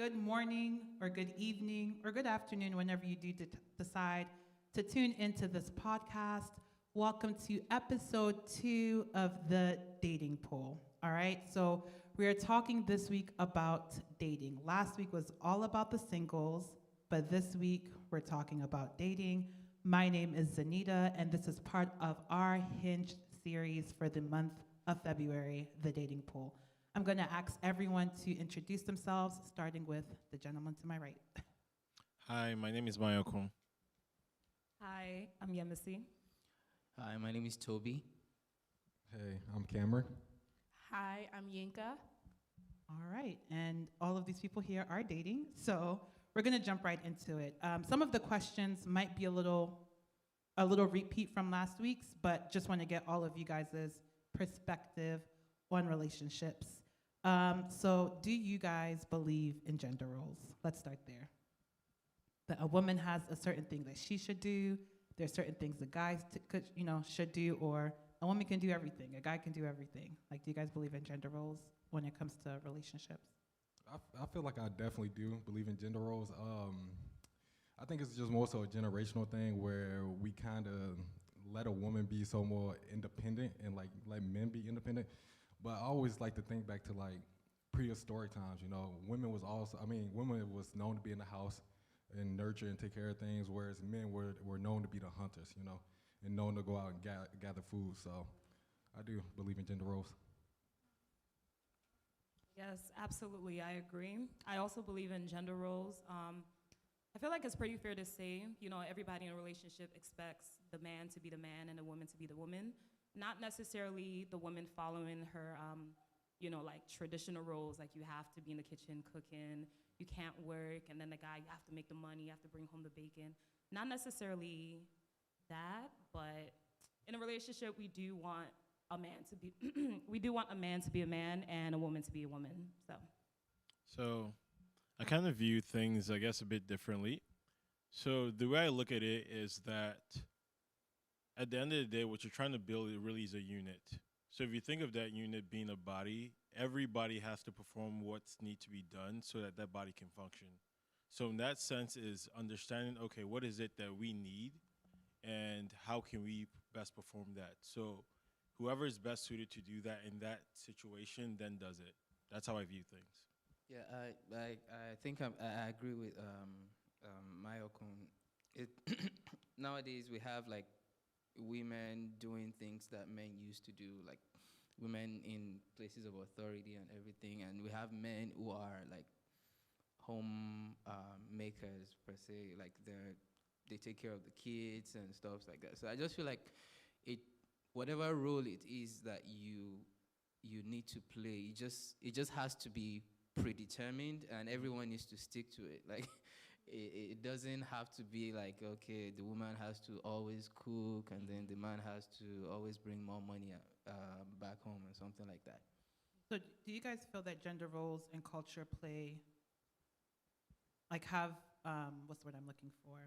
good morning, or good evening, or good afternoon, whenever you do decide to tune into this podcast. Welcome to episode 2 of the dating pool. All right, so we are talking this week about dating. Last week was all about the singles, but this week we're talking about dating. My name is Zanita, and this is part of our Hinge series for the month of February, the dating pool. I'm going to ask everyone to introduce themselves, starting with the gentleman to my right. Hi, my name is Mayokun. Hi, I'm Yemisi. Hi, my name is Toby. Hey, I'm Cameron. Hi, I'm Yinka. All right, and all of these people here are dating, so we're going to jump right into it. Some of the questions might be a little repeat from last week's, but just want to get all of you guys' perspective on relationships. So do you guys believe in gender roles? Let's start there. That a woman has a certain thing that she should do. There's certain things the guys should do, or a woman can do everything. A guy can do everything. Like, do you guys believe in gender roles when it comes to relationships? I feel like I definitely do believe in gender roles. I think it's just more so a generational thing where we kind of let a woman be so more independent and like let men be independent. But I always like to think back to like prehistoric times. You know, women was known to be in the house and nurture and take care of things, whereas men were known to be the hunters. You know, and known to go out and gather food. So I do believe in gender roles. Yes, absolutely, I agree. I also believe in gender roles. I feel like it's pretty fair to say, everybody in a relationship expects the man to be the man and the woman to be the woman. Not necessarily the woman following her, like traditional roles, like you have to be in the kitchen cooking, you can't work, and then the guy, you have to make the money, you have to bring home the bacon. Not necessarily that, but in a relationship, we do want a man to be, we do want a man to be a man and a woman to be a woman, so. So, I kind of view things, I guess, a bit differently. So, the way I look at it is that at the end of the day, what you're trying to build it really is a unit. So, if you think of that unit being a body, everybody has to perform what's need to be done so that that body can function. So, in that sense, is understanding, okay, what is it that we need and how can we best perform that? So, whoever is best suited to do that in that situation then does it. That's how I view things. Yeah, I think I agree with Mayokun. It nowadays we have like women doing things that men used to do, like women in places of authority and everything, and we have men who are like home makers per se, like they take care of the kids and stuff like that. So I just feel like it, whatever role it is that you need to play, it just has to be predetermined, and everyone needs to stick to it. Like, it doesn't have to be like, okay, the woman has to always cook, and then the man has to always bring more money back home, and something like that. So do you guys feel that gender roles and culture play, like have, what's the word I'm looking for?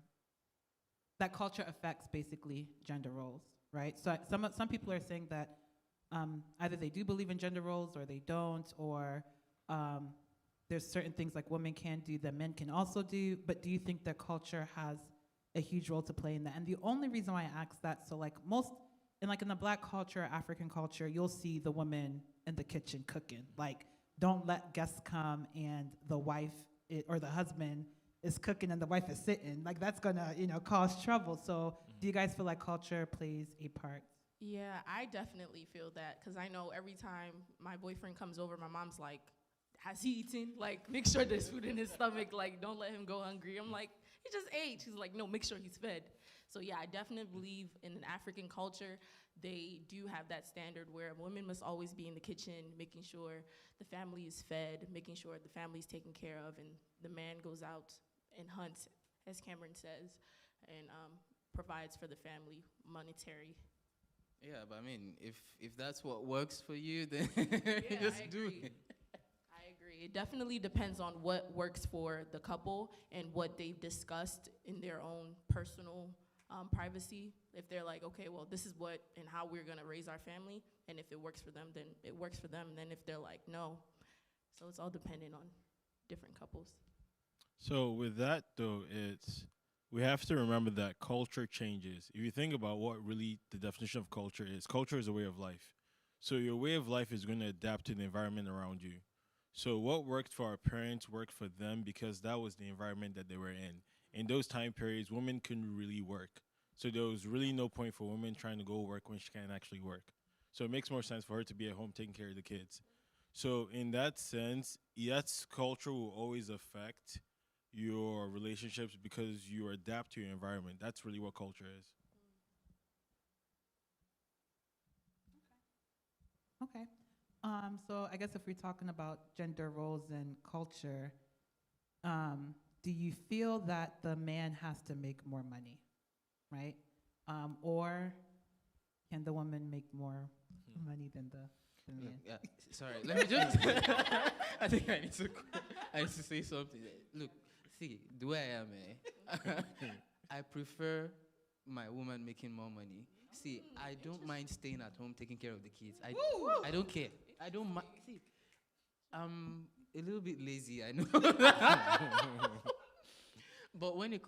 That culture affects basically gender roles, right? So some people are saying that either they do believe in gender roles or they don't, or there's certain things like women can do that men can also do, but do you think that culture has a huge role to play in that? And the only reason why I ask that, so like in the black culture, African culture, you'll see the woman in the kitchen cooking. Like, don't let guests come and the wife or the husband is cooking and the wife is sitting. Like, that's gonna, cause trouble. So do you guys feel like culture plays a part? Yeah, I definitely feel that, because I know every time my boyfriend comes over, my mom's like, has he eaten? Like, make sure there's food in his stomach. Like, don't let him go hungry. I'm like, he just ate. She's like, no, make sure he's fed. So yeah, I definitely believe in an African culture, they do have that standard where a woman must always be in the kitchen, making sure the family is fed, making sure the family is taken care of, and the man goes out and hunts, as Cameron says, and provides for the family monetary. Yeah, but I mean, if that's what works for you, then Yeah, just I do agree. it. I agree. It definitely depends on what works for the couple and what they've discussed in their own personal privacy. If they're like, okay, well, this is what and how we're gonna raise our family, and if it works for them, then it works for them. And then if they're like, no, so it's all dependent on different couples. So with that though, we have to remember that culture changes. If you think about what really the definition of culture is a way of life. So your way of life is going to adapt to the environment around you. So what worked for our parents worked for them because that was the environment that they were in. In those time periods, women couldn't really work. So there was really no point for women trying to go work when she can't actually work. So it makes more sense for her to be at home taking care of the kids. So in that sense, yes, culture will always affect your relationships because you adapt to your environment. That's really what culture is. Okay. So I guess if we're talking about gender roles and culture, do you feel that the man has to make more money, right? Or can the woman make more money than the Look, man? sorry, let me just. I think I need to say something. Look, see, the way I am, I prefer my woman making more money. See, I don't mind staying at home taking care of the kids. I don't care. I don't mind. See, I'm a little bit lazy, I know. But when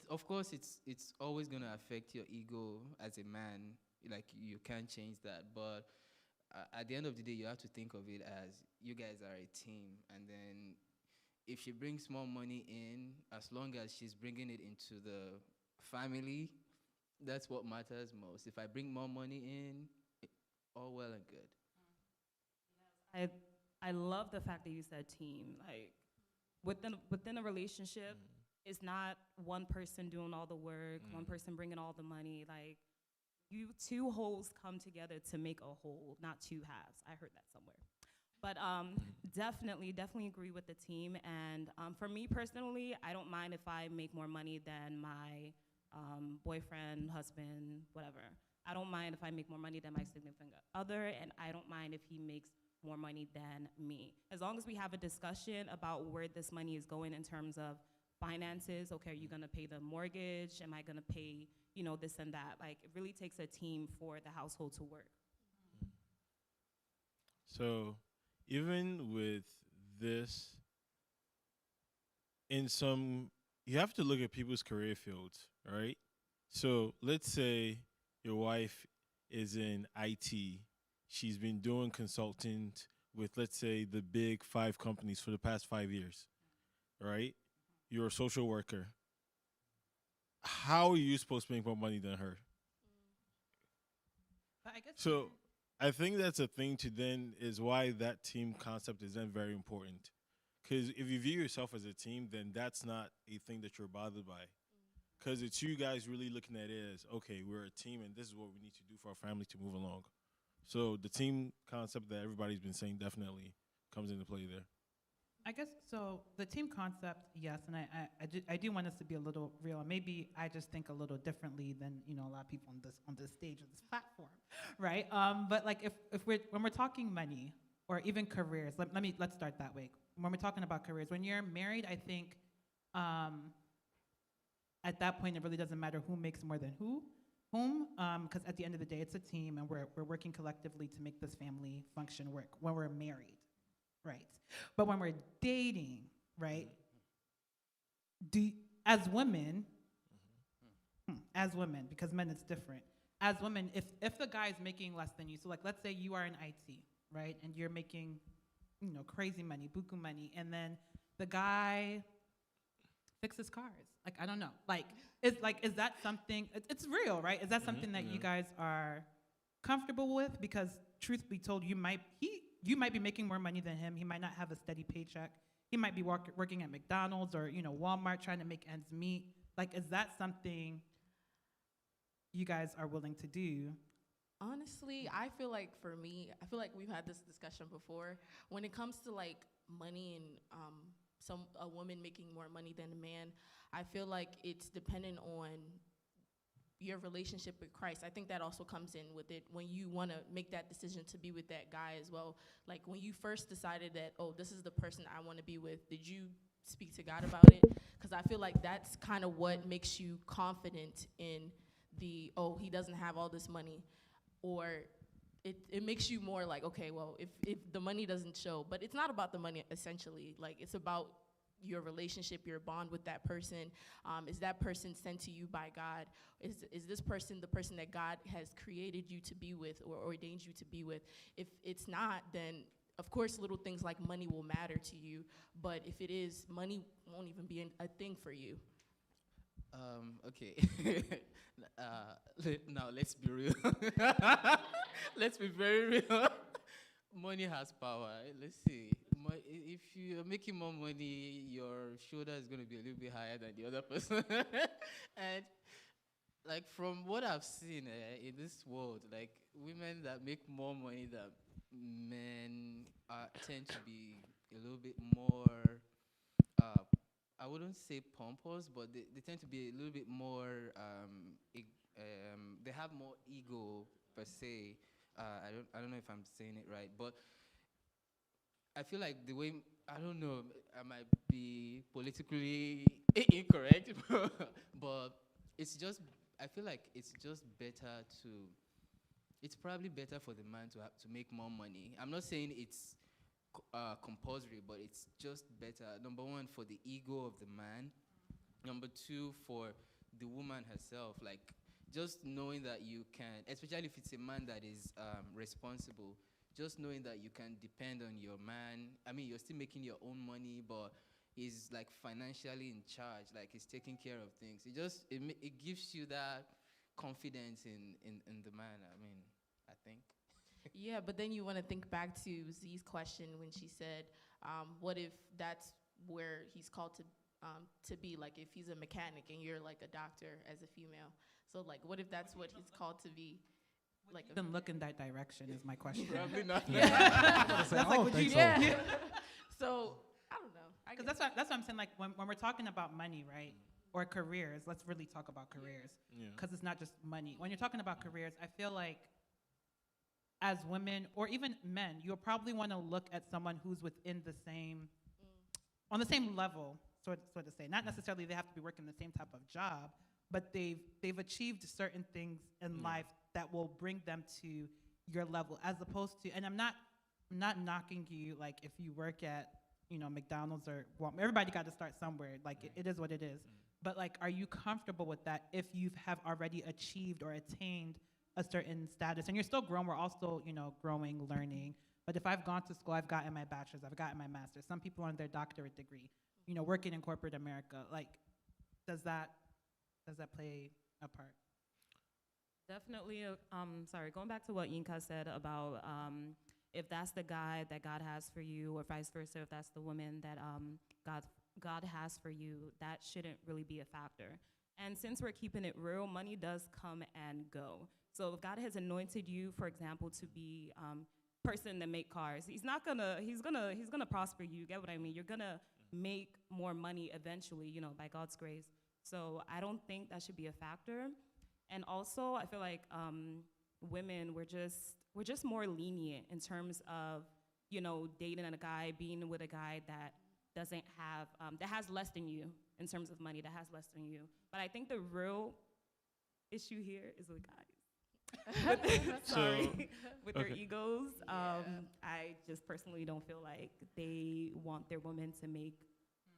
of course, it's always gonna affect your ego as a man. Like you can't change that, but at the end of the day, you have to think of it as you guys are a team, and then if she brings more money in, as long as she's bringing it into the family, that's what matters most. If I bring more money in, all well and good. I love the fact that you said team. Like within a relationship, it's not one person doing all the work, one person bringing all the money. Like you two wholes come together to make a whole, not two halves. I heard that somewhere. But definitely agree with the team. And for me personally, I don't mind if I make more money than my boyfriend, husband, whatever. I don't mind if I make more money than my significant other, and I don't mind if he makes more money than me. As long as we have a discussion about where this money is going in terms of finances. Okay, are you gonna pay the mortgage? Am I gonna pay, this and that? Like, it really takes a team for the household to work. So even with this, you have to look at people's career fields, right? So let's say your wife is in IT. She's been doing consultant with, let's say, the big 5 companies for the past 5 years, right? You're a social worker. How are you supposed to make more money than her? But I guess So I think that's a thing to then is why that team concept is then very important. Because if you view yourself as a team, then that's not a thing that you're bothered by. Because it's you guys really looking at it as, okay, we're a team and this is what we need to do for our family to move along. So the team concept that everybody's been saying definitely comes into play there. I guess so. The team concept, yes, and I do want us to be a little real. And maybe I just think a little differently than a lot of people on this stage or this platform, right? But like when we're talking money or even careers, let's start that way. When we're talking about careers, when you're married, I think at that point it really doesn't matter who makes more than whom, because at the end of the day, it's a team, and we're working collectively to make this family function work when we're married. Right. But when we're dating, right, as women, because men it's different. As women, if the guy is making less than you, so like let's say you are in IT, right, and you're making, crazy money, buku money, and then the guy fixes cars. Like, I don't know. Is that something, it's real, right? Is that something that you guys are comfortable with? Because truth be told, you might be making more money than him. He might not have a steady paycheck. He might be working at McDonald's or Walmart trying to make ends meet. Like, is that something you guys are willing to do? Honestly, I feel like for me, we've had this discussion before. When it comes to like money and a woman making more money than a man, I feel like it's dependent on your relationship with Christ. I think that also comes in with it when you want to make that decision to be with that guy as well. Like when you first decided that, oh, this is the person I want to be with, did you speak to God about it? Because I feel like that's kind of what makes you confident in he doesn't have all this money. Or it makes you more like, okay, well, if the money doesn't show, but it's not about the money essentially. Like, it's about your relationship, your bond with that person. Is that person sent to you by God? Is this person the person that God has created you to be with or ordained you to be with? If it's not, then of course little things like money will matter to you. But if it is, money won't even be a thing for you. Okay. Now let's be real. Let's be very real. Money has power. Let's see. If you're making more money, your shoulder is going to be a little bit higher than the other person. And like from what I've seen in this world, like women that make more money than men tend to be a little bit more. I wouldn't say pompous, but they tend to be a little bit more. They have more ego per se. I don't know if I'm saying it right, but I feel like the way, I don't know, I might be politically incorrect, but it's just, I feel like it's just better to, it's probably better for the man to have to make more money. I'm not saying it's compulsory, but it's just better. Number one, for the ego of the man. Number two, for the woman herself. Like, just knowing that you can, especially if it's a man that is responsible, just knowing that you can depend on your man. I mean, you're still making your own money, but he's like financially in charge, like he's taking care of things. It gives you that confidence in the man. I mean, I think. Yeah, but then you want to think back to Z's question when she said, what if that's where he's called to be? Like, if he's a mechanic and you're like a doctor as a female. So, like, what if that's what he's called to be? Like, Then look in that direction is my question. Probably not. That's like, would you? yeah. So, I don't know. Because that's what I'm saying. Like when we're talking about money, right, or careers, let's really talk about careers. Yeah. Because it's not just money. When you're talking about careers, I feel like as women or even men, you'll probably want to look at someone who's within the same, on the same level, sort of say. Not necessarily they have to be working the same type of job, but they've achieved certain things in life that will bring them to your level, as opposed to. And I'm not knocking you, like if you work at McDonald's or Walmart. Everybody got to start somewhere. Like it is what it is. But like, are you comfortable with that if you have already achieved or attained a certain status? And you're still growing. We're all still, growing, learning. But if I've gone to school, I've gotten my bachelor's, I've gotten my master's. Some people on their doctorate degree, working in corporate America. Like, does that play a part? Definitely. Going back to what Yinka said about if that's the guy that God has for you, or vice versa, if that's the woman that God has for you, that shouldn't really be a factor. And since we're keeping it real, money does come and go. So if God has anointed you, for example, to be person that make cars, he's gonna prosper you. You get what I mean? You're gonna make more money eventually, by God's grace. So I don't think that should be a factor. And also, I feel like women, we're just more lenient in terms of, dating a guy, being with a guy that doesn't have, that has less than you in terms of money, that has less than you. But I think the real issue here is with guys. With their egos. I just personally don't feel like they want their women to make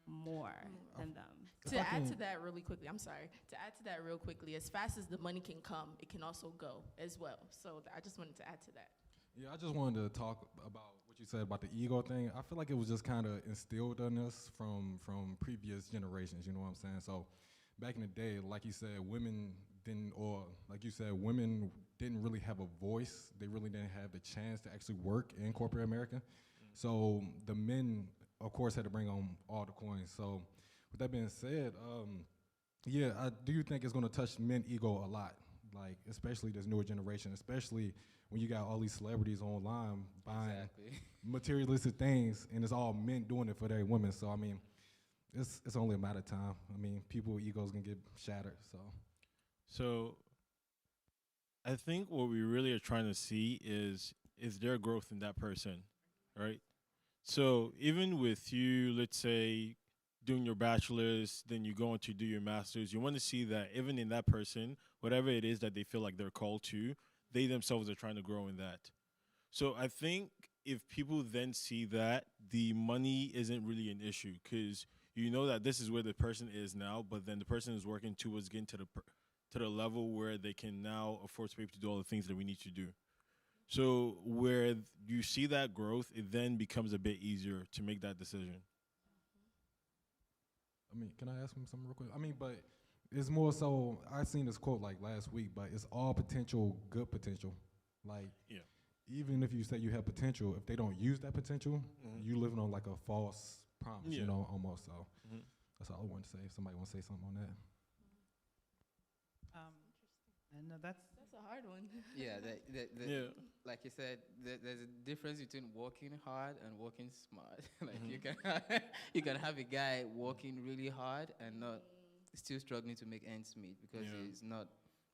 more than them. To add to that really quickly, as fast as the money can come, it can also go as well. So I just wanted to add to that. Yeah, I just wanted to talk about what you said about the ego thing. I feel like it was just kind of instilled in us from previous generations, you know what I'm saying? So back in the day, like you said, women didn't really have a voice. They really didn't have the chance to actually work in corporate America. So the men, of course, had to bring on all the coins. So with that being said, I do think it's going to touch men's ego a lot, like especially this newer generation, especially when you got all these celebrities online buying materialistic things, and it's all men doing it for their women. So I mean, it's only a matter of time. I mean, people's egos can get shattered. So I think what we really are trying to see is there growth in that person, right? So even with you, let's say, doing your bachelor's, then you go on to do your master's, you want to see that even in that person, whatever it is that they feel like they're called to, they themselves are trying to grow in that. So I think if people then see that, the money isn't really an issue because you know that this is where the person is now, but then the person is working towards getting to the level where they can now afford to be able to do all the things that we need to do. So where you see that growth, it then becomes a bit easier to make that decision. I mean, can I ask him something real quick? I mean, but it's more so, I seen this quote like last week, but it's all potential, good potential. Like, Yeah. even if you say you have potential, if they don't use that potential, you living on like a false promise, Yeah. you know, almost. So Mhm. that's all I wanted to say. If somebody want to say something on that. And that's That's a hard one. Yeah, Yeah. like you said, there's a difference between working hard and working smart. Like Mhm. you can you can have a guy working really hard and not still struggling to make ends meet because Yeah. he's not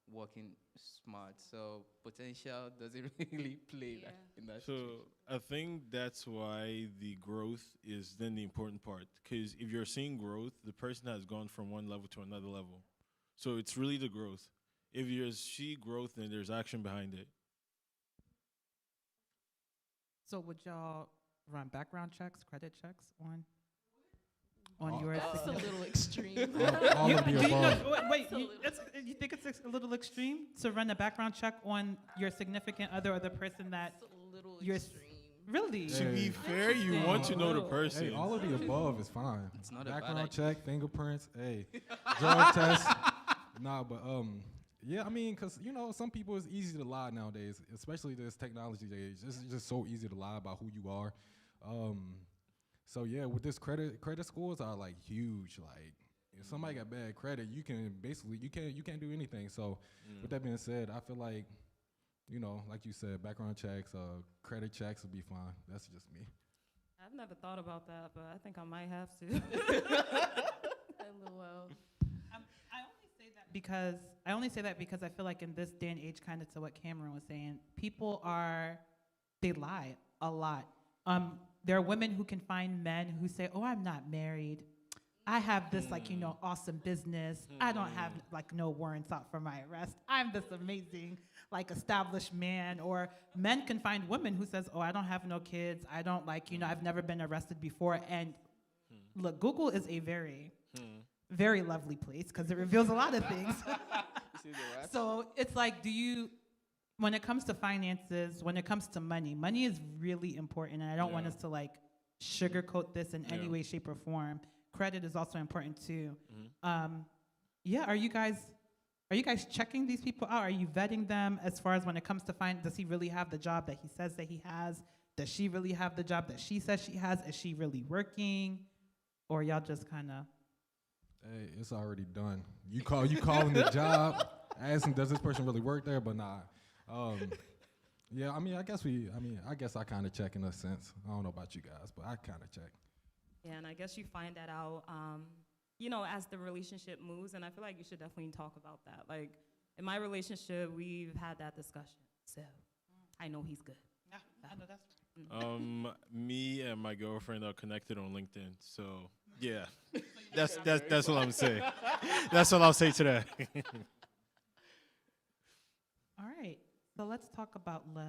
working smart. So potential doesn't really play that in that So situation. I think that's why the growth is then the important part. Because if you're seeing growth, the person has gone from one level to another level. So it's really the growth. If you see growth, then there's action behind it. so. Would y'all run background checks, credit checks on Uh, your? That's a little extreme. All of the Do you know- above. wait, That's a you, little- you think it's a little extreme to run a background check on your significant other or the person that That's a little you're extreme. really? To be Hey. fair, you want to know the person. Hey, all of the above is fine. It's not a bad Background idea. check, fingerprints, hey, drug test. Nah, but yeah, I mean, cause you know, some people it's easy to lie nowadays, especially this technology age. It's just so easy to lie about who you are. So yeah, with this credit scores are like huge. Like if somebody got bad credit, you can basically you can't do anything. So with that being said, I feel like, you know, like you said, background checks, credit checks would be fine. That's just me. I've never thought about that, but I think I might have to. LOL. I only say that because I feel like in this day and age, kind of to what Cameron was saying, people they lie a lot. There are women who can find men who say, "Oh, I'm not married. I have this awesome business. I don't have like no warrants out for my arrest. I'm this amazing established man." Or men can find women who says, "Oh, I don't have no kids. I don't I've never been arrested before." And look, Google is a very very lovely place because it reveals a lot of things. So it's like, when it comes to finances, when it comes to money is really important. And I don't want us to sugarcoat this in any way, shape, or form. Credit is also important too. Yeah, are you guys checking these people out? Are you vetting them as far as when it comes to does he really have the job that he says that he has? Does she really have the job that she says she has? Is she really working? Or y'all just kind of... Hey, it's already done. You calling the job, asking does this person really work there? But nah. Yeah, I guess I kind of check in a sense. I don't know about you guys, but I kind of check. Yeah, and I guess you find that out, as the relationship moves, and I feel like you should definitely talk about that. Like, in my relationship, we've had that discussion, so I know he's good. Yeah, I know that's... Me and my girlfriend are connected on LinkedIn, so yeah, that's what I'm saying. That's what I'll say to that. All right, so let's talk about love.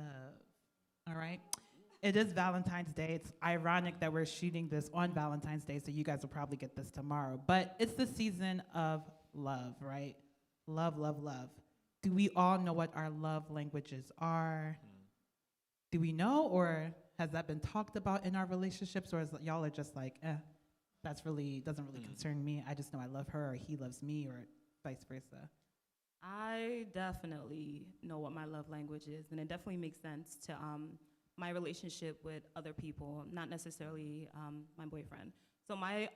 All right, it is Valentine's Day. It's ironic that we're shooting this on Valentine's Day, so you guys will probably get this tomorrow. But it's the season of love, right? Love, love, love. Do we all know what our love languages are? Do we know, or has that been talked about in our relationships, or is y'all are just like, doesn't really concern me. I just know I love her, or he loves me, or vice versa. I definitely know what my love language is, and it definitely makes sense to my relationship with other people, not necessarily my boyfriend. So my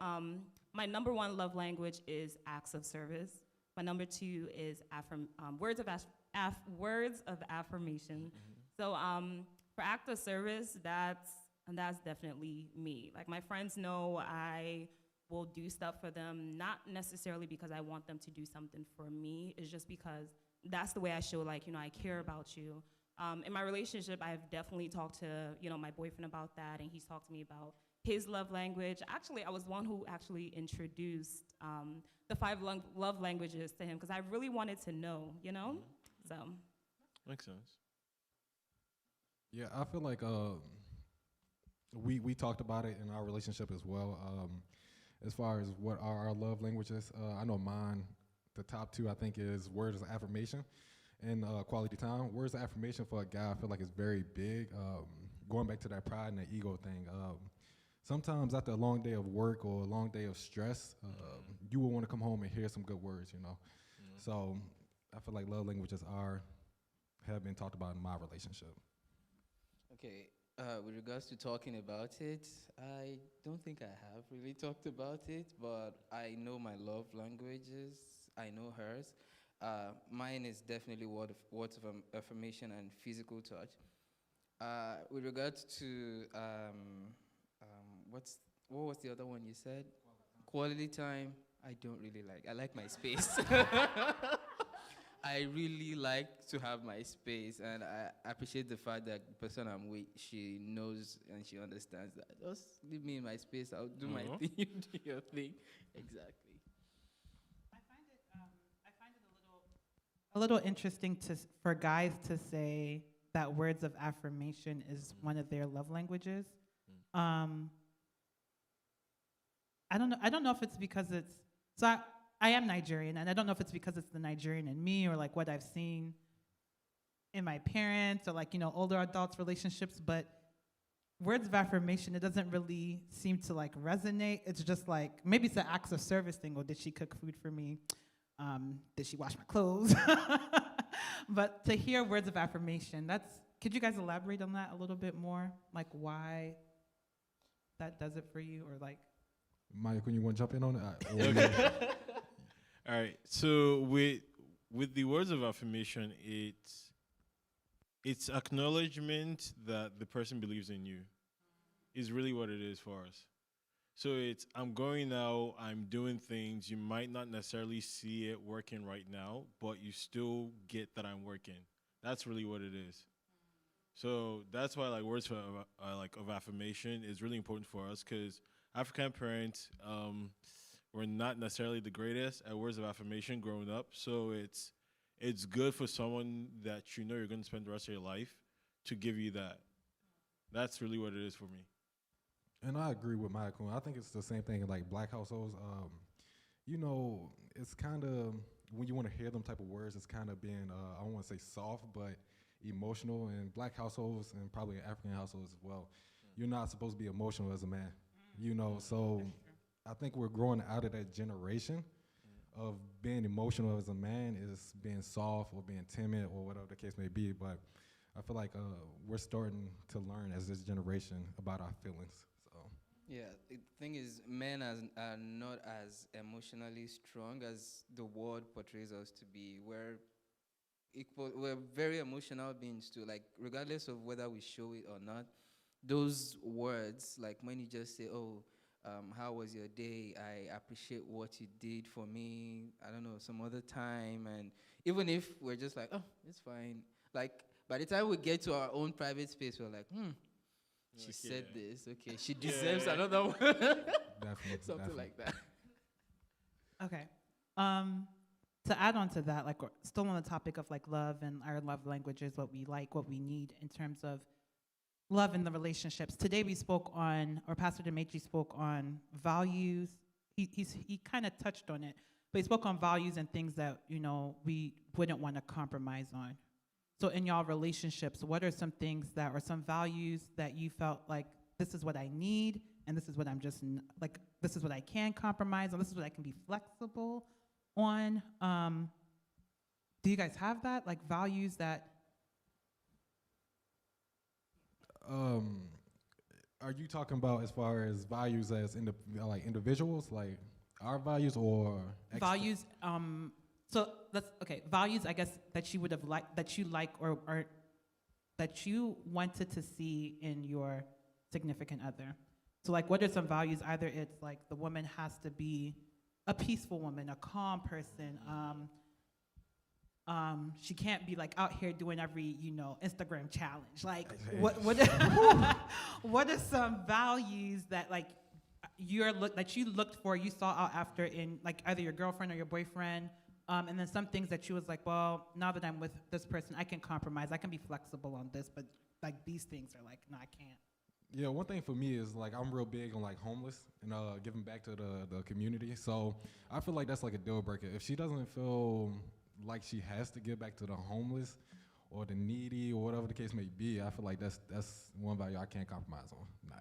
number one love language is acts of service. My number two is words of affirmation. So for act of service, that's definitely me. Like, my friends know I will do stuff for them, not necessarily because I want them to do something for me. It's just because that's the way I show, I care about you. In my relationship, I've definitely talked to, my boyfriend about that, and he's talked to me about his love language. Actually, I was the one who actually introduced the 5 love languages to him because I really wanted to know, So. Makes sense. Yeah, I feel like we talked about it in our relationship as well. As far as what are our love languages, I know mine. The top two I think is words of affirmation and quality time. Words of affirmation for a guy, I feel like is very big. Going back to that pride and the ego thing. Sometimes after a long day of work or a long day of stress, you will want to come home and hear some good words, you know. So I feel like love languages have been talked about in my relationship. Okay, with regards to talking about it, I don't think I have really talked about it, but I know my love languages. I know hers. Mine is definitely words of affirmation and physical touch. With regards to what was the other one you said? Quality time. I don't really like. I like my space. I really like to have my space, and I appreciate the fact that the person I'm with, she knows and she understands that. Just leave me in my space. I'll do my thing. You do your thing. Exactly. I find it a little interesting for guys to say that words of affirmation is one of their love languages. I don't know if it's because it's so. I am Nigerian, and I don't know if it's because it's the Nigerian in me or like what I've seen in my parents or like, you know, older adults relationships, but words of affirmation, it doesn't really seem to like resonate. It's just like, maybe it's an acts of service thing, or did she cook food for me? Did she wash my clothes? But to hear words of affirmation, could you guys elaborate on that a little bit more? Like why that does it for you, or like? Mike, when you want to jump in on it? Okay. All right. So with the words of affirmation, it's acknowledgement that the person believes in you. Is really what it is for us. So it's I'm going now, I'm doing things. You might not necessarily see it working right now, but you still get that I'm working. That's really what it is. So that's why like words of affirmation is really important for us, because African parents were not necessarily the greatest at words of affirmation growing up. So it's good for someone that you know you're going to spend the rest of your life to give you that. That's really what it is for me. And I agree with Michael. I think it's the same thing in like black households. You know, it's kind of, when you want to hear them type of words, it's kind of being, I don't want to say soft, but emotional. In black households and probably in African households as well, you're not supposed to be emotional as a man. You know, so I think we're growing out of that generation of being emotional as a man is being soft or being timid or whatever the case may be. But I feel like we're starting to learn as this generation about our feelings. So Yeah, the thing is, men are not as emotionally strong as the world portrays us to be. We're very emotional beings too. Like regardless of whether we show it or not, those words, like when you just say, "Oh, how was your day? I appreciate what you did for me. I don't know, some other time." And even if we're just like, "Oh, it's fine," like by the time we get to our own private space, we're like, she said this. Okay, she deserves another one. definitely. Something like that. Okay. To add on to that, like we're still on the topic of like love and our love languages, what we like, what we need in terms of love in the relationships. Today we spoke on, or Pastor Demetri spoke on values. He kind of touched on it, but he spoke on values and things that, you know, we wouldn't want to compromise on. So in y'all relationships, what are some things that, or some values that you felt like, this is what I need, and this is what I'm just, like, this is what I can compromise on, this is what I can be flexible on? Do you guys have that, like values that? Are you talking about as far as values as like individuals, like our values, or Values, so that's, okay, values, I guess, that you would have liked, that you like, or that you wanted to see in your significant other. So like, what are some values? Either it's like the woman has to be a peaceful woman, a calm person, she can't be like out here doing every, you know, Instagram challenge. Like, what what are some values that like that you looked for, you saw out after in like either your girlfriend or your boyfriend, And then some things that she was like, well, now that I'm with this person, I can compromise. I can be flexible on this, but like these things are like, no, I can't. Yeah, one thing for me is like I'm real big on like homeless and giving back to the community. So I feel like that's like a deal breaker. If she doesn't feel like she has to give back to the homeless or the needy or whatever the case may be, I feel like that's one value I can't compromise on. Nah.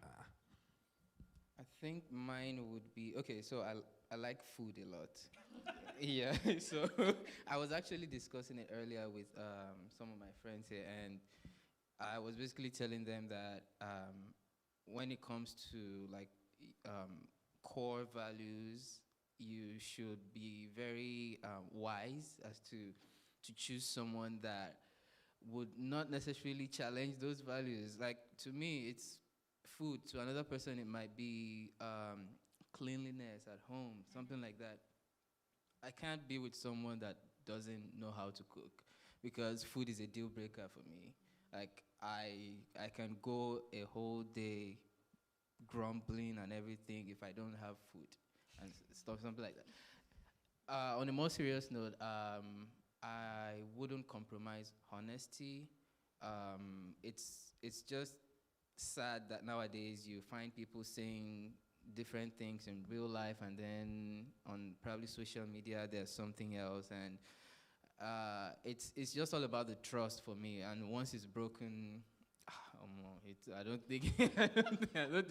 I think mine would be okay. So I like food a lot. Yeah. So I was actually discussing it earlier with some of my friends here, and I was basically telling them that when it comes to like core values, you should be very wise as to choose someone that would not necessarily challenge those values. Like to me, it's food. To another person, it might be cleanliness at home, something like that. I can't be with someone that doesn't know how to cook because food is a deal breaker for me. Like I can go a whole day grumbling and everything if I don't have food and stuff, something like that. On a more serious note, I wouldn't compromise honesty. It's just sad that nowadays you find people saying different things in real life, and then on probably social media there's something else, and it's just all about the trust for me. And once it's broken, I don't think I don't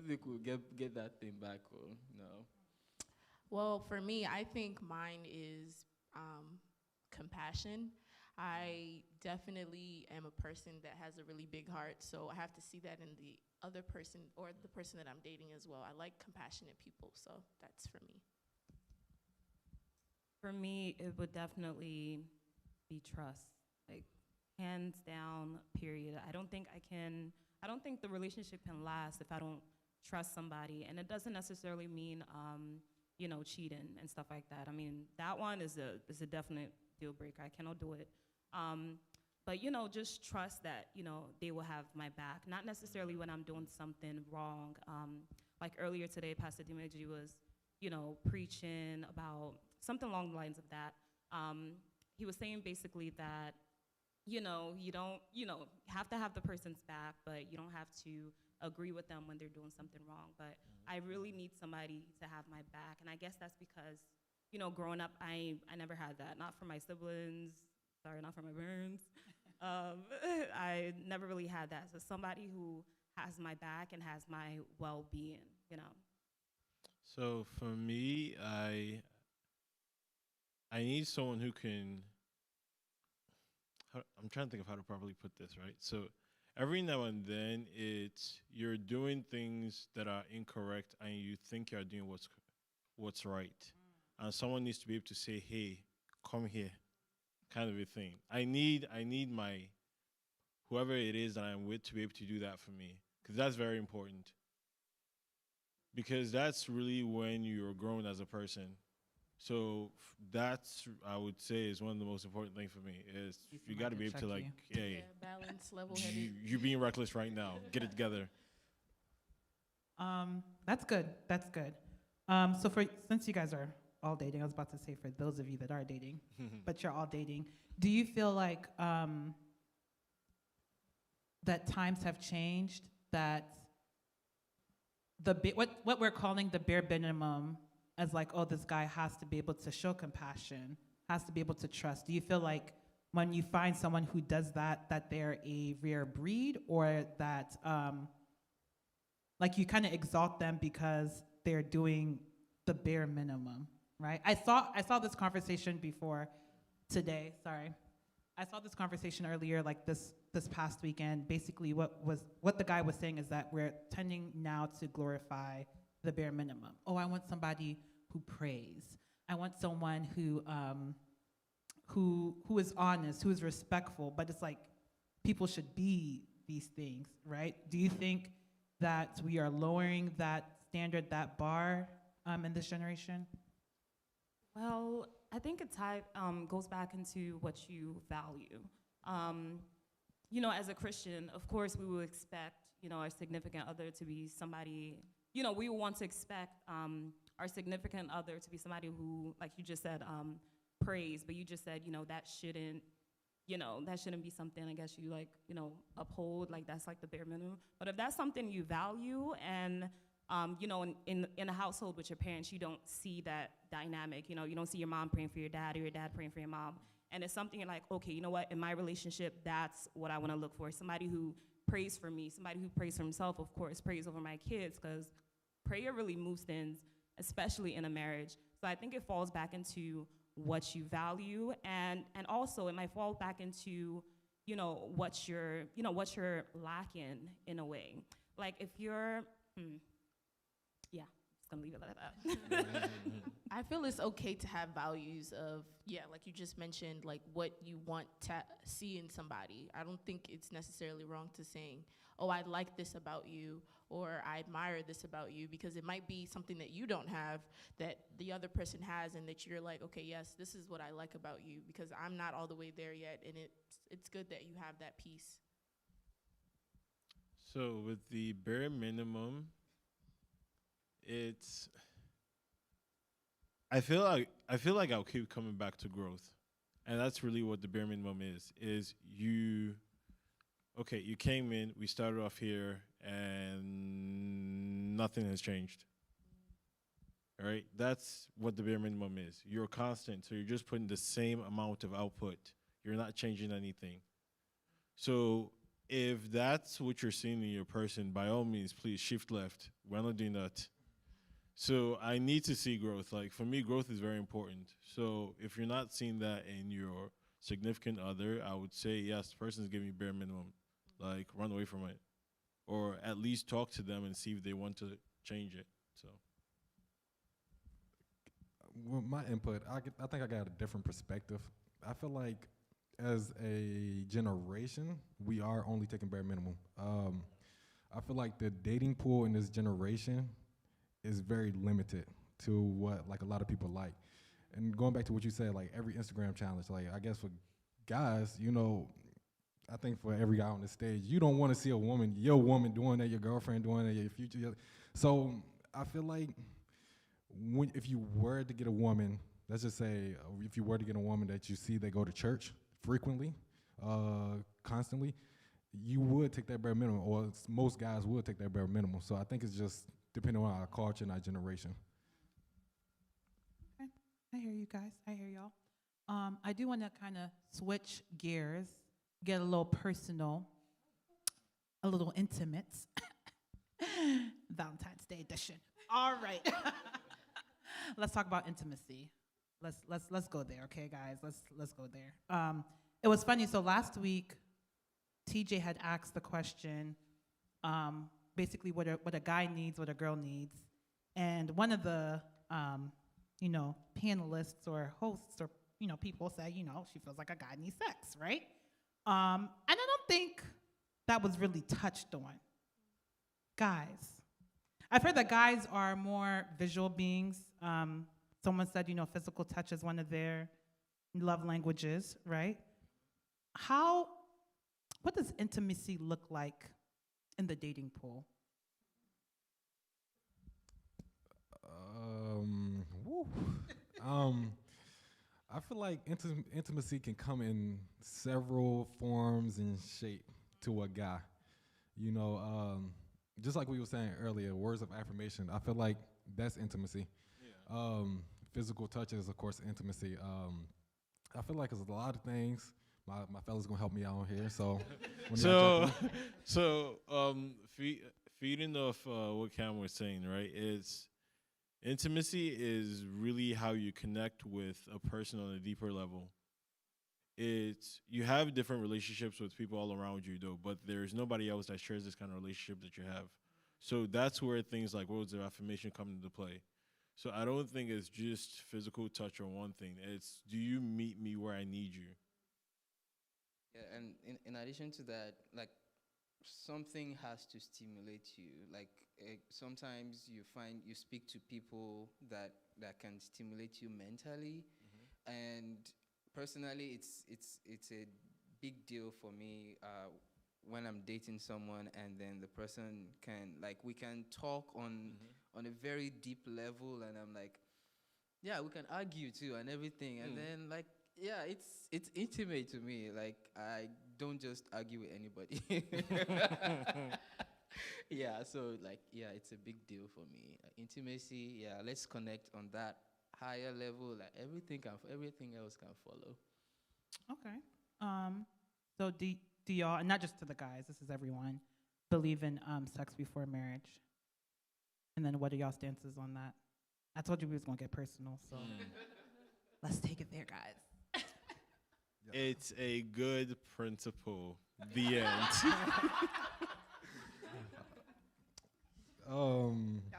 think we'll get that thing back. Or no. Well, for me, I think mine is compassion. I definitely am a person that has a really big heart, so I have to see that in the other person or the person that I'm dating as well. I like compassionate people, so that's for me. For me, it would definitely be trust. Like, hands down, period. I don't think the relationship can last if I don't trust somebody. And it doesn't necessarily mean, cheating and stuff like that. I mean, that one is a definite deal breaker. I cannot do it. But, just trust that, they will have my back. Not necessarily when I'm doing something wrong. Like earlier today, Pastor Dimeji was, preaching about something along the lines of that. He was saying basically that, you don't, have to have the person's back, but you don't have to agree with them when they're doing something wrong. But I really need somebody to have my back. And I guess that's because, growing up, I never had that. Not for my siblings. Sorry, not for my parents. I never really had that. So somebody who has my back and has my well-being, So for me, I need someone who can. I'm trying to think of how to properly put this, right? So every now and then, you're doing things that are incorrect, and you think you're doing what's right, and someone needs to be able to say, "Hey, come here," kind of a thing. I need my whoever it is that I'm with to be able to do that for me, because that's very important. Because that's really when you're growing as a person. So that's, I would say, is one of the most important things for me is Keep you in got to mind be to able to check like, you. hey, Balance, level-headed. you're being reckless right now. Get it together. That's good. That's good. So since you guys are all dating, I was about to say for those of you that are dating, but you're all dating, do you feel like that times have changed, that what we're calling the bare minimum as like, oh, this guy has to be able to show compassion, has to be able to trust. Do you feel like when you find someone who does that they're a rare breed, or that like you kind of exalt them because they're doing the bare minimum, right? I saw this conversation before today, sorry. I saw this conversation earlier, like this past weekend. Basically, what the guy was saying is that we're tending now to glorify the bare minimum. Oh, I want somebody who prays. I want someone who is honest, who is respectful. But it's like people should be these things, right? Do you think that we are lowering that standard, that bar, in this generation? Well, I think it goes back into what you value. As a Christian, of course, we will expect, our significant other to be somebody, we want to expect our significant other to be somebody who, like you just said, prays, but you just said, that shouldn't, that shouldn't be something, I guess, you like, uphold, like that's like the bare minimum. But if that's something you value and, in a household with your parents, you don't see that dynamic, you don't see your mom praying for your dad or your dad praying for your mom. And it's something you're like, okay, you know what, in my relationship, that's what I want to look for. Somebody who prays for me, somebody who prays for himself, of course, prays over my kids, because prayer really moves things, especially in a marriage. So I think it falls back into what you value, and also it might fall back into, what you're lacking in a way. Like if you're, yeah, just gonna leave it like that. I feel it's okay to have values of, like you just mentioned, like what you want to see in somebody. I don't think it's necessarily wrong to saying, oh, I like this about you, or I admire this about you, because it might be something that you don't have that the other person has, and that you're like, okay, yes, this is what I like about you, because I'm not all the way there yet, and it's good that you have that piece. So with the bare minimum, I feel like I'll keep coming back to growth. And that's really what the bare minimum is you came in, we started off here, and nothing has changed. All right? That's what the bare minimum is. You're constant, so you're just putting the same amount of output. You're not changing anything. So if that's what you're seeing in your person, by all means, please shift left. We're not doing that. So I need to see growth. Like for me, growth is very important. So if you're not seeing that in your significant other, I would say, yes, the person's giving you bare minimum. Like run away from it. Or at least talk to them and see if they want to change it. So Well, my input, I think I got a different perspective. I feel like as a generation, we are only taking bare minimum. I feel like the dating pool in this generation is very limited to what like a lot of people like. And going back to what you said, like every Instagram challenge, like I guess for guys, I think for every guy on the stage, you don't want to see your woman doing that, your girlfriend doing that, your future. So I feel like if you were to get a woman, let's just say, if you were to get a woman that you see they go to church frequently, constantly, you would take that bare minimum, or most guys would take that bare minimum. So I think it's just depending on our culture and our generation. Okay, I hear you guys. I hear y'all. I do want to kind of switch gears, get a little personal, a little intimate. Valentine's Day edition. All right. Let's talk about intimacy. Let's go there, okay, guys? Let's go there. It was funny. So last week, TJ had asked the question, basically what a guy needs, what a girl needs, and one of the panelists or hosts or people said, she feels like a guy needs sex, right? And I don't think that was really touched on. Guys, I've heard that guys are more visual beings. Someone said, physical touch is one of their love languages, right? What does intimacy look like in the dating pool? I feel like intimacy can come in several forms and shape to a guy. Just like we were saying earlier, words of affirmation, I feel like that's intimacy. Yeah. Physical touch is, of course, intimacy. I feel like there's a lot of things. My fella's gonna help me out here. Feeding off what Cam was saying, right? Intimacy is really how you connect with a person on a deeper level. You have different relationships with people all around you, though, but there's nobody else that shares this kind of relationship that you have. So that's where things like words of affirmation come into play. So I don't think it's just physical touch or one thing. It's, do you meet me where I need you? Yeah, and in addition to that, like, something has to stimulate you. Like, sometimes you find you speak to people that can stimulate you mentally, and personally, it's a big deal for me when I'm dating someone, and then the person we can talk on a very deep level, and I'm like, yeah, we can argue too and everything. And then like, yeah, it's intimate to me. Like, I don't just argue with anybody. Yeah, so like, yeah, it's a big deal for me. Intimacy, yeah, let's connect on that higher level. Like everything else can follow. Okay. So do y'all, and not just to the guys, this is everyone, believe in sex before marriage? And then what are y'all stances on that? I told you we was gonna get personal, so let's take it there, guys. It's a good principle. The end. Y'all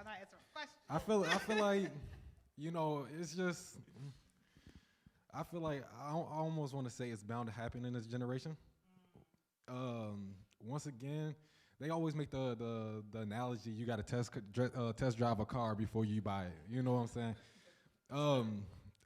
not answering questions. I feel like, you know, it's just. I feel like I almost want to say it's bound to happen in this generation. Once again, they always make the analogy, you got to test drive a car before you buy it. You know what I'm saying?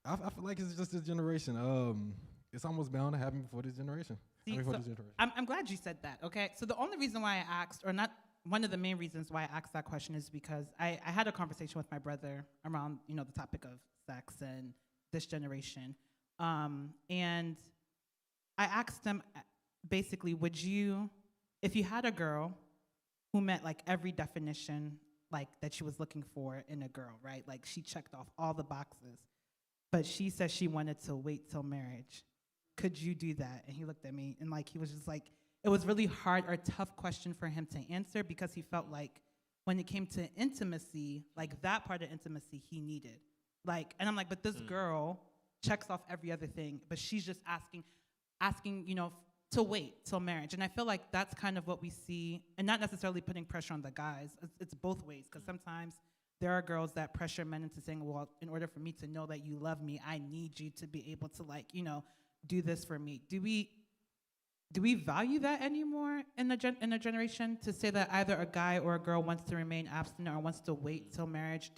I feel like it's just this generation. It's almost bound to happen before this generation. See, Before so this generation. I'm glad you said that, okay? So the only reason why I asked, or not one of the main reasons why I asked that question is because I had a conversation with my brother around, you know, the topic of sex and this generation. And I asked him basically, would you, if you had a girl who met like every definition like that she was looking for in a girl, right? Like she checked off all the boxes, but she said she wanted to wait till marriage. Could you do that? And he looked at me and like he was just like, it was really hard or tough question for him to answer because he felt like when it came to intimacy, like that part of intimacy he needed. Like, and I'm like, but this girl checks off every other thing, but she's just asking, you know, to wait till marriage. And I feel like that's kind of what we see, and not necessarily putting pressure on the guys. It's both ways, because sometimes there are girls that pressure men into saying, well, in order for me to know that you love me, I need you to be able to, like, you know, do this for me. Do we value that anymore in the generation, to say that either a guy or a girl wants to remain abstinent or wants to wait till marriage?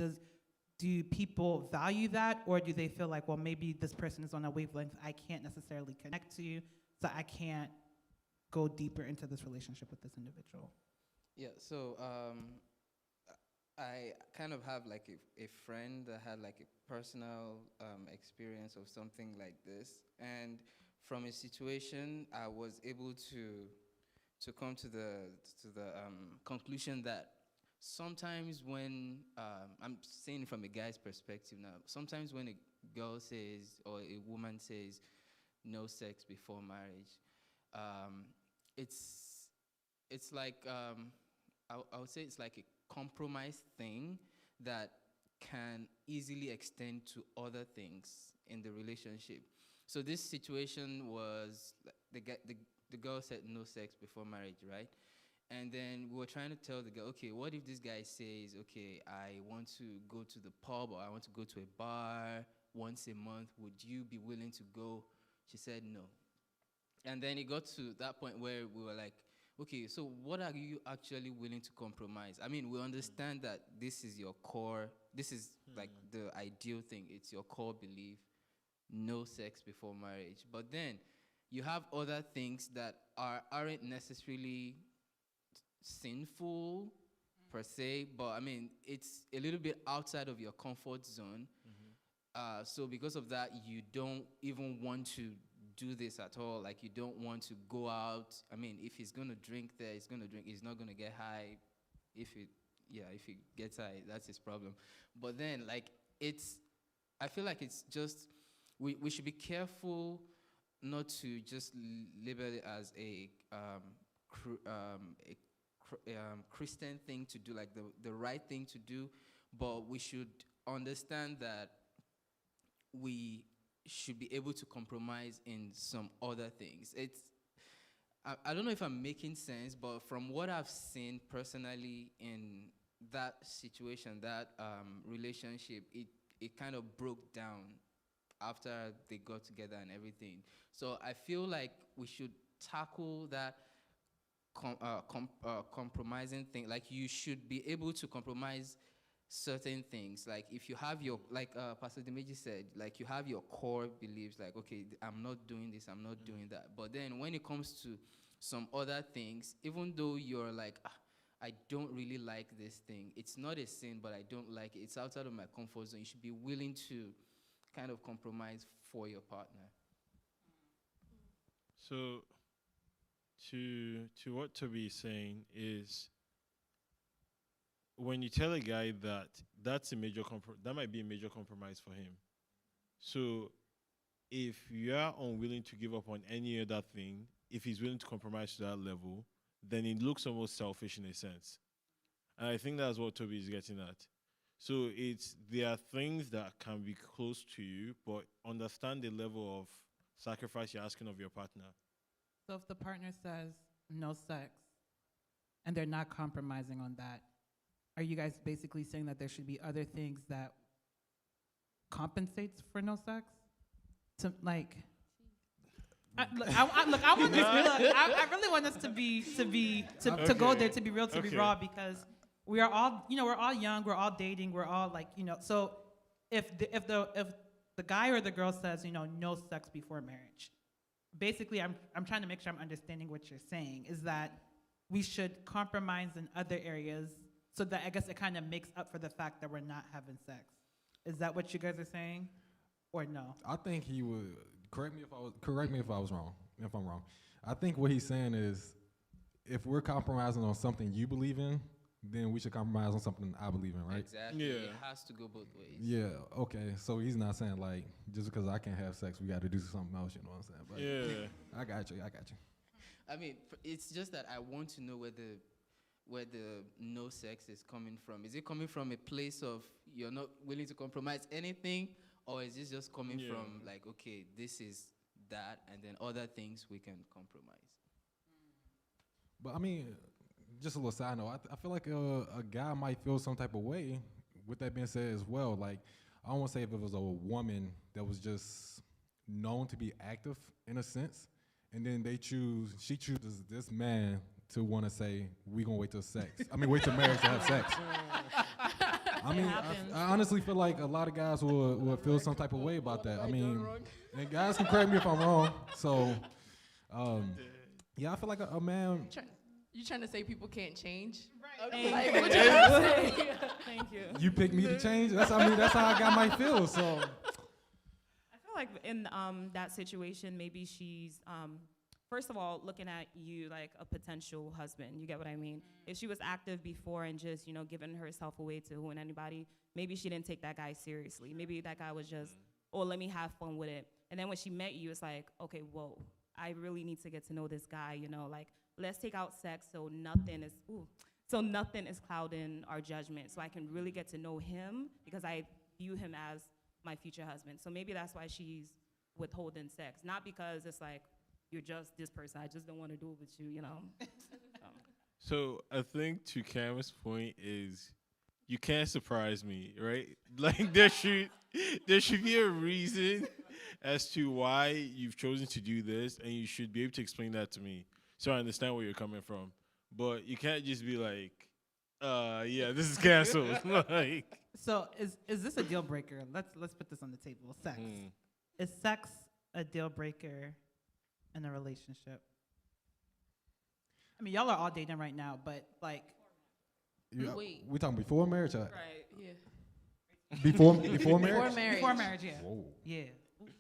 Do people value that, or do they feel like, well, maybe this person is on a wavelength I can't necessarily connect to, so I can't go deeper into this relationship with this individual? Yeah, so I kind of have like a friend that had like a personal experience of something like this, and from a situation, I was able to come to the conclusion that sometimes when I'm saying from a guy's perspective now, sometimes when a girl says or a woman says no sex before marriage, it's like I would say it's like a compromise thing that can easily extend to other things in the relationship. So this situation was the girl said no sex before marriage, right? And then we were trying to tell the girl, okay, what if this guy says, okay, I want to go to the pub or I want to go to a bar once a month. Would you be willing to go? She said no. And then it got to that point where we were like, okay, so what are you actually willing to compromise? I mean, we understand that this is your core, this is like the ideal thing. It's your core belief, no sex before marriage. But then you have other things that aren't necessarily sinful per se, but I mean, it's a little bit outside of your comfort zone. So because of that, you don't even want to do this at all. Like, you don't want to go out. I mean, if he's going to drink there, he's going to drink. He's not going to get high. If he gets high, that's his problem. But then, like, I feel like it's just, we should be careful not to just label it as a Christian thing to do, like the right thing to do, but we should understand that we should be able to compromise in some other things. I don't know if I'm making sense, but from what I've seen personally in that situation, that relationship, it kind of broke down after they got together and everything. So I feel like we should tackle that compromising thing. Like, you should be able to compromise certain things. Like, if you have your, like Pastor Dimeji said, like, you have your core beliefs, like, okay, I'm not doing this, I'm not doing that. But then when it comes to some other things, even though you're like, I don't really like this thing. It's not a sin, but I don't like it. It's outside of my comfort zone. You should be willing to kind of compromise for your partner. So, to what Toby is saying is, when you tell a guy that that's a major that might be a major compromise for him. So, if you are unwilling to give up on any other thing, if he's willing to compromise to that level, then it looks almost selfish in a sense. And I think that's what Toby is getting at. So there are things that can be close to you, but understand the level of sacrifice you're asking of your partner. So if the partner says no sex and they're not compromising on that, are you guys basically saying that there should be other things that compensates for no sex? To like, I want this. I really want us to go there, to be real, to be Okay. raw, because we are all, we're all young, we're all dating, we're all like, So if the guy or the girl says, no sex before marriage, basically, I'm trying to make sure I'm understanding what you're saying, is that we should compromise in other areas so that I guess it kind of makes up for the fact that we're not having sex. Is that what you guys are saying, or no? I think he would correct me if I was wrong. If I'm wrong, I think what he's saying is, if we're compromising on something you believe in, then we should compromise on something I believe in, right? Exactly. Yeah. It has to go both ways. Yeah. Okay. So he's not saying like just because I can't have sex, we got to do something else. You know what I'm saying? But Yeah. I got you. I mean, it's just that I want to know where the no sex is coming from. Is it coming from a place of you're not willing to compromise anything, or is it just coming from like, okay, this is that, and then other things we can compromise? But I mean, just a little side note. I feel like a guy might feel some type of way. With that being said, as well, like I don't want to say if it was a woman that was just known to be active in a sense, and then she chooses this man to want to say we gonna wait till wait till marriage to have sex. I mean, I honestly feel like a lot of guys will feel some type of way about that. I mean, and guys can correct me if I'm wrong. So, yeah, I feel like a man. You trying to say people can't change? Right. Okay. Like, what you trying to say? Thank you. You pick me to change. That's how a guy might feel. So, I feel like in that situation, maybe she's, first of all, looking at you like a potential husband. You get what I mean? If she was active before and just, giving herself away to who and anybody, maybe she didn't take that guy seriously. Maybe that guy was just, oh, let me have fun with it. And then when she met you, it's like, okay, whoa, I really need to get to know this guy, like, let's take out sex so nothing is clouding our judgment. So I can really get to know him because I view him as my future husband. So maybe that's why she's withholding sex. Not because it's like, you're just this person, I just don't want to do it with you, So I think to Cam's point is, you can't surprise me, right? Like there should be a reason as to why you've chosen to do this, and you should be able to explain that to me so I understand where you're coming from. But you can't just be like, yeah, this is canceled. Like, So is this a deal breaker? Let's put this on the table. Sex. Is sex a deal breaker in a relationship? I mean, y'all are all dating right now, but like, Wait. we talking before marriage? Or Right. Yeah. Before marriage? Before marriage. before marriage, yeah. Whoa. Yeah.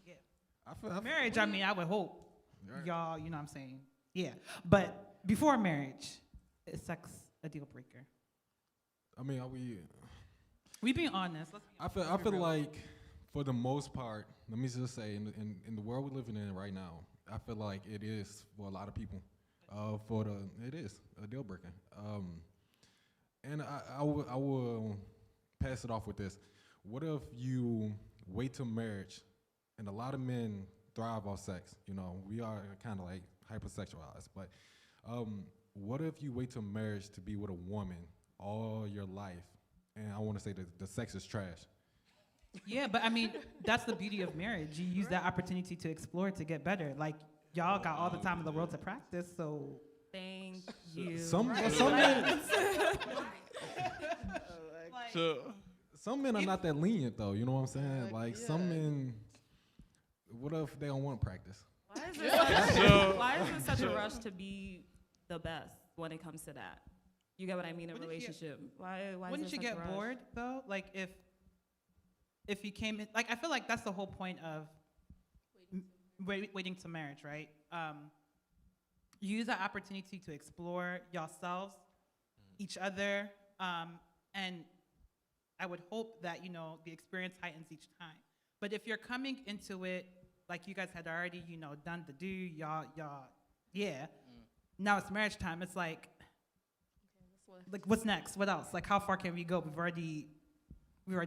Yeah. I feel, Marriage, I mean, I would hope Right. y'all, you know what I'm saying? Yeah. But before marriage, is sex a deal breaker? I mean, are we? We being honest. I feel like for the most part, let me just say, in the world we're living in right now, I feel like it is for a lot of people. It is a deal breaker. And I will pass it off with this. What if you wait till marriage, and a lot of men thrive off sex? We are kind of like hypersexualized, but what if you wait till marriage to be with a woman all your life, and I want to say that the sex is trash? Yeah, but I mean, that's the beauty of marriage. You use that opportunity to explore, to get better. Like, y'all got all the time in the world to practice, so. Thank you. Some men are not that lenient, though. You know what I'm saying? Like some men, what if they don't want to practice? Why is it such a rush to be the best when it comes to that? You get what I mean? In a Wouldn't you get- relationship. Why Wouldn't is you there such get a rush? bored though? Like if you came in, like I feel like that's the whole point of waiting to marriage, right? You use that opportunity to explore yourselves, each other, and I would hope that the experience heightens each time. But if you're coming into it like you guys had already done the do, y'all, yeah. Now it's marriage time. It's like what's next? What else? Like how far can we go? We've already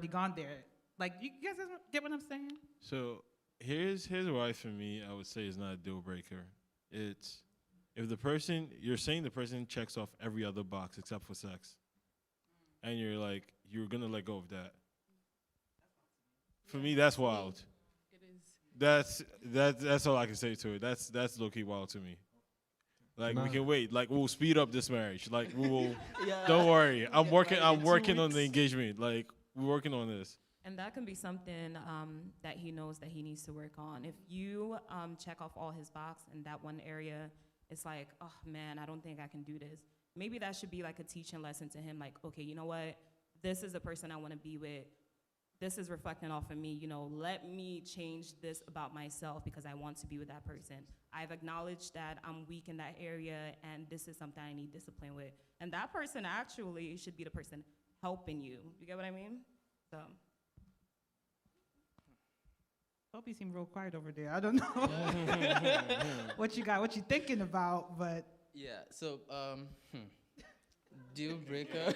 gone there. Like you guys get what I'm saying? So here's why for me I would say it's not a deal breaker. It's if you're saying the person checks off every other box except for sex, and you're gonna let go of that. For me, that's wild. It is. That's all I can say to it. That's low key wild to me. Like Nah. we can wait. Like we'll speed up this marriage. Like we will. Yeah. Don't worry. I'm Get working. married I'm in 2 working on the weeks. engagement. Like we're working on this. And that can be something that he knows that he needs to work on. If you check off all his box in that one area, it's like, oh man, I don't think I can do this. Maybe that should be like a teaching lesson to him. Like, okay, you know what? This is the person I want to be with. This is reflecting off of me. Let me change this about myself because I want to be with that person. I've acknowledged that I'm weak in that area, and this is something I need discipline with. And that person actually should be the person helping you. You get what I mean? So. Sophie seemed real quiet over there. I don't know what you thinking about, but Yeah. So, deal breaker.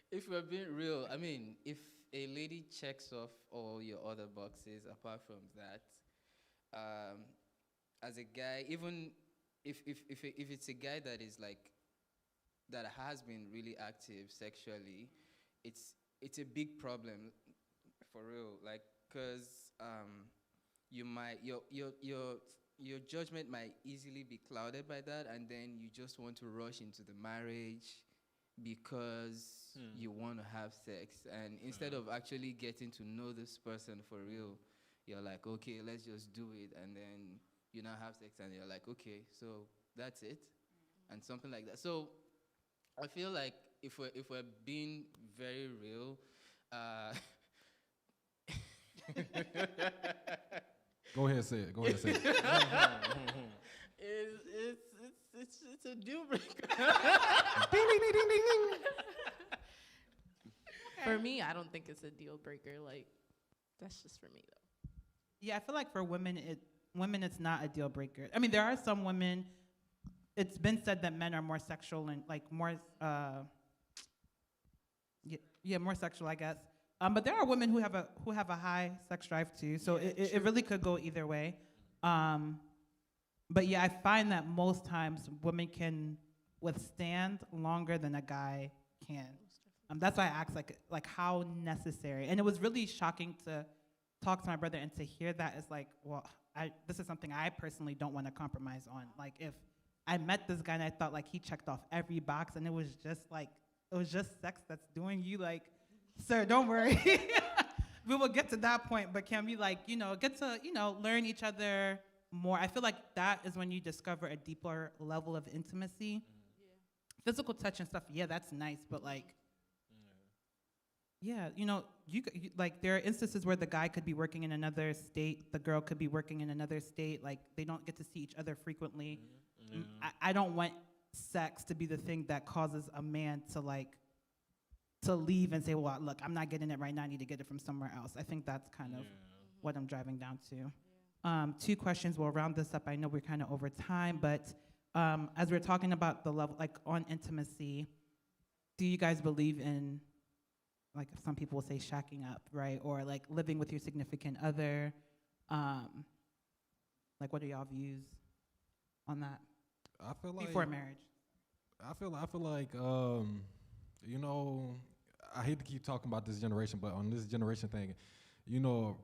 If we're being real, I mean, if a lady checks off all your other boxes apart from that, as a guy, even if it's a guy that is like that has been really active sexually, it's a big problem for real. Like, cause you might your judgment might easily be clouded by that, and then you just want to rush into the marriage because you want to have sex, and instead of actually getting to know this person for real, you're like, okay, let's just do it, and then you now have sex, and you're like, okay, so that's it, and something like that. So I feel like if we're being very real, Go ahead, say it. it's a deal breaker. For me, I don't think it's a deal breaker. Like, that's just for me though. yeah, I feel like for women it's not a deal breaker. I mean, there are some women. It's been said that men are more sexual and like more, more sexual, I guess. But there are women who have a high sex drive too. So Yeah, it really could go either way. But yeah, I find that most times women can withstand longer than a guy can. That's why I asked like how necessary. And it was really shocking to talk to my brother and to hear that it's like, well, this is something I personally don't want to compromise on. Like if I met this guy and I thought like he checked off every box and it was just sex that's doing you like, sir, don't worry. We will get to that point, but can we get to, learn each other more? I feel like that is when you discover a deeper level of intimacy. Physical touch and stuff, yeah, that's nice, but like, yeah, you like there are instances where the guy could be working in another state, the girl could be working in another state, like they don't get to see each other frequently. I don't want sex to be the thing that causes a man to leave and say, well, look, I'm not getting it right now, I need to get it from somewhere else. I think that's kind of what I'm driving down to. 2 questions, we'll round this up. I know we're kind of over time, but as we're talking about the level, like on intimacy, do you guys believe in, like some people will say shacking up, right? Or like living with your significant other? Like what are y'all views on that I feel like before marriage? I feel like I hate to keep talking about this generation, but on this generation thing,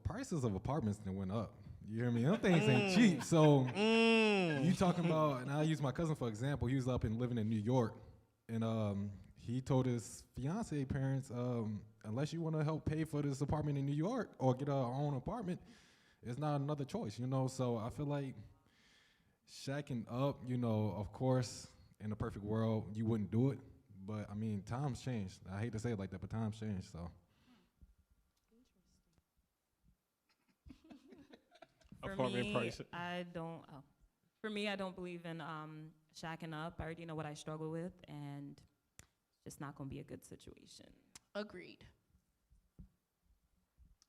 prices of apartments then went up. You hear me? Them things ain't cheap. So you talking about, and I'll use my cousin for example. He was up and living in New York, and he told his fiance parents, unless you want to help pay for this apartment in New York or get our own apartment, it's not another choice. So I feel like shacking up, of course, in a perfect world, you wouldn't do it. But I mean, times changed. I hate to say it like that, but times changed. So For Apartment me, price. I don't. Oh. For me, I don't believe in shacking up. I already know what I struggle with, and it's just not gonna be a good situation. Agreed.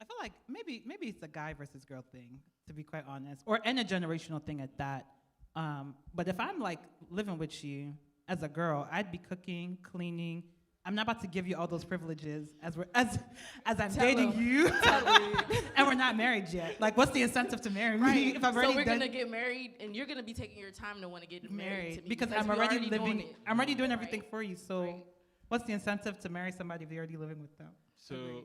I feel like maybe it's a guy versus girl thing, to be quite honest, or and a generational thing at that. But if I'm like living with you as a girl, I'd be cooking, cleaning. I'm not about to give you all those privileges as I'm Tell dating 'em. you, and we're not married yet. Like, what's the incentive to marry me Right. if I've So already we're done gonna get married, and you're gonna be taking your time to want to get married to me because I'm we're already doing living. it. I'm already doing everything Right. for you. So, Right. what's the incentive to marry somebody if you're already living with them? So Agreed.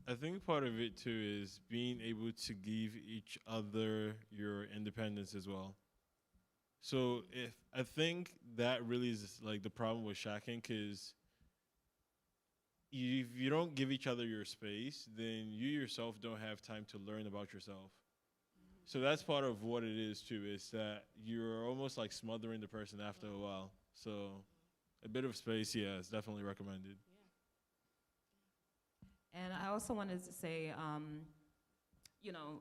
I think part of it too is being able to give each other your independence as well. So if I think that really is like the problem with shacking, because if you don't give each other your space, then you yourself don't have time to learn about yourself. So that's part of what it is too, is that you're almost like smothering the person after a while. So a bit of space, yeah, is definitely recommended. And I also wanted to say,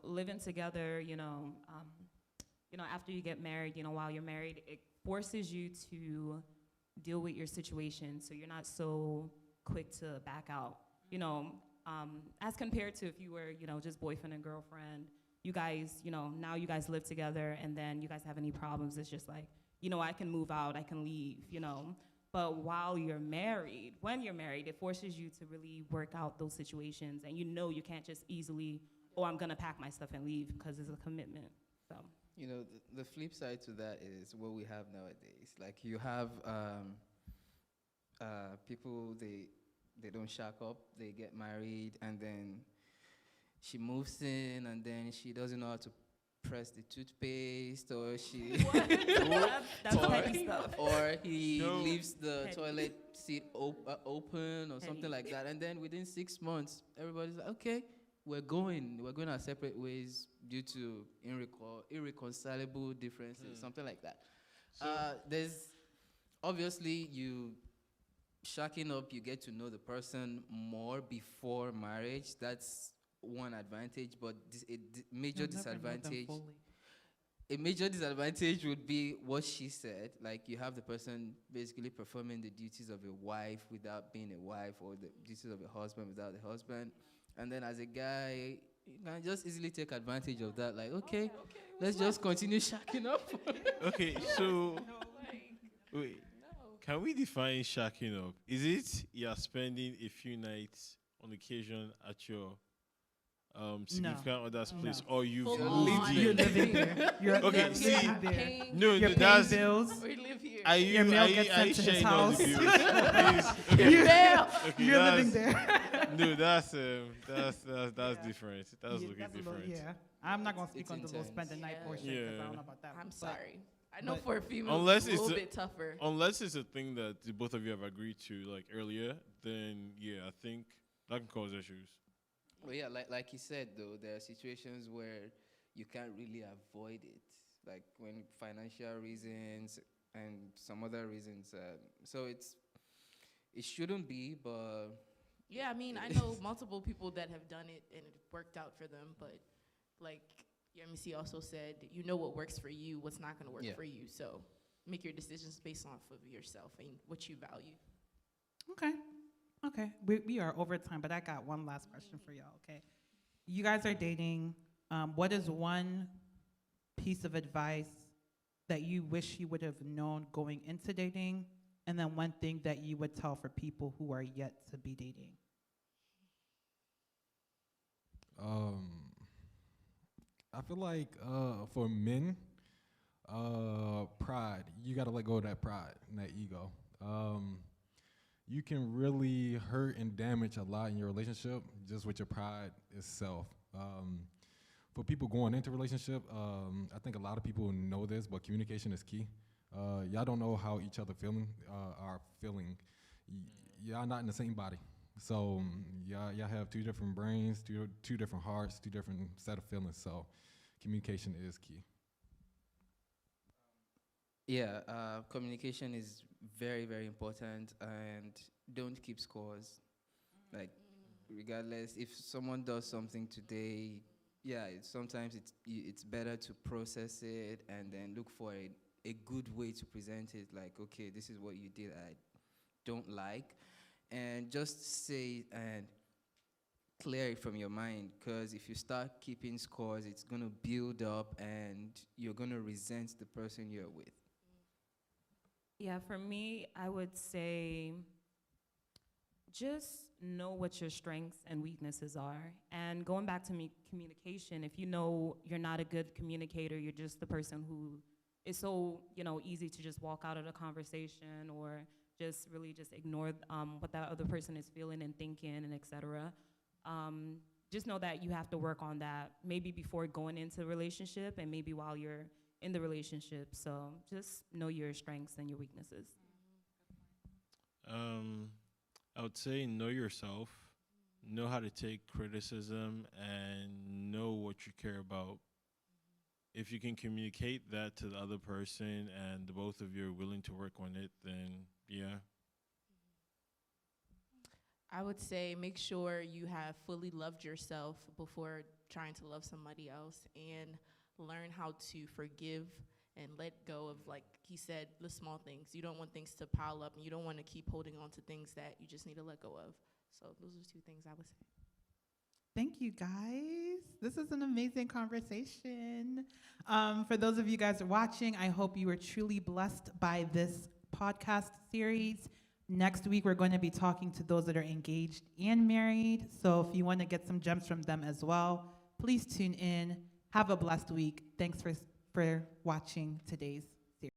living together, after you get married, while you're married, it forces you to deal with your situation, so you're not so quick to back out. As compared to if you were, just boyfriend and girlfriend, you guys, now you guys live together, and then you guys have any problems, it's just like, I can move out, I can leave. But while you're married, when you're married, it forces you to really work out those situations, and you can't just easily, I'm gonna pack my stuff and leave, because it's a commitment. So You know, the flip side to that is what we have nowadays. Like you have people, they don't shack up, they get married, and then she moves in, and then she doesn't know how to press the toothpaste, or she that's or, petty stuff. or he No. leaves the Petty. toilet seat open or something Petty. like that, and then within 6 months, everybody's like, okay, we're going our separate ways due to irreconcilable differences, something like that. So There's obviously you shacking up, you get to know the person more before marriage. That's one advantage, but major disadvantage. A major disadvantage would be what she said. Like you have the person basically performing the duties of a wife without being a wife, or the duties of a husband without a husband. And then as a guy, you can just easily take advantage of that. Like, okay, let's just continue shacking up. okay, so Like, wait, no. can we define shacking up? Is it you're spending a few nights on occasion at your significant other's place, No. or you've Full moved on. You're here? living there. You're Okay, you're see- living there. Paying, No, You're paying that's. bills. we live here. Are you, Your mail are you, gets are sent you to his sharing all the house. bills? Please, okay. Mail. Okay, You're that's, living there. No, that's Yeah. different. That's Yeah, looking that's a little- different. yeah, I'm not gonna speak It's on the little intense. spend the night Yeah. portion because I Yeah. don't know about that. I'm but- sorry. I know but- for a female, Unless it's a it's little a- bit tougher. Unless it's a thing that the both of you have agreed to like earlier, then yeah, I think that can cause issues. Well, yeah, like you said, though, there are situations where you can't really avoid it, like when financial reasons and some other reasons. So it shouldn't be, but Yeah, I mean, I know multiple people that have done it and it worked out for them, but like MEC also said, you know what works for you, what's not going to work Yeah. for you. So make your decisions based off of yourself and what you value. Okay, we are over time, but I got one last question for y'all. Okay, you guys are dating. What is one piece of advice that you wish you would have known going into dating, and then one thing that you would tell for people who are yet to be dating? I feel like for men, pride. You gotta let go of that pride and that ego. You can really hurt and damage a lot in your relationship just with your pride itself. For people going into a relationship, I think a lot of people know this, but communication is key. Y'all don't know how each other are feeling. Y'all not in the same body. So y'all have two different brains, two different hearts, two different set of feelings. So communication is key. Yeah, communication is very, very important, and don't keep scores. Like, regardless, if someone does something today, yeah, sometimes it's better to process it and then look for a good way to present it. Like, okay, this is what you did I don't like, and just say and clear it from your mind. Because if you start keeping scores, it's gonna build up, and you're gonna resent the person you're with. Yeah, for me, I would say just know what your strengths and weaknesses are. And going back to me, communication, if you know you're not a good communicator, you're just the person who is so, easy to just walk out of the conversation or just really just ignore what that other person is feeling and thinking and et cetera. Just know that you have to work on that maybe before going into the relationship and maybe while you're in the relationship. So just know your strengths and your weaknesses. I would say know yourself, know how to take criticism, and know what you care about. If you can communicate that to the other person and the both of you are willing to work on it, then yeah. I would say make sure you have fully loved yourself before trying to love somebody else, and learn how to forgive and let go of, like he said, the small things. You don't want things to pile up, and you don't want to keep holding on to things that you just need to let go of. So those are two things I would say. Thank you, guys. This is an amazing conversation. For those of you guys watching, I hope you were truly blessed by this podcast series. Next week, we're going to be talking to those that are engaged and married. So if you want to get some gems from them as well, please tune in. Have a blessed week. Thanks for watching today's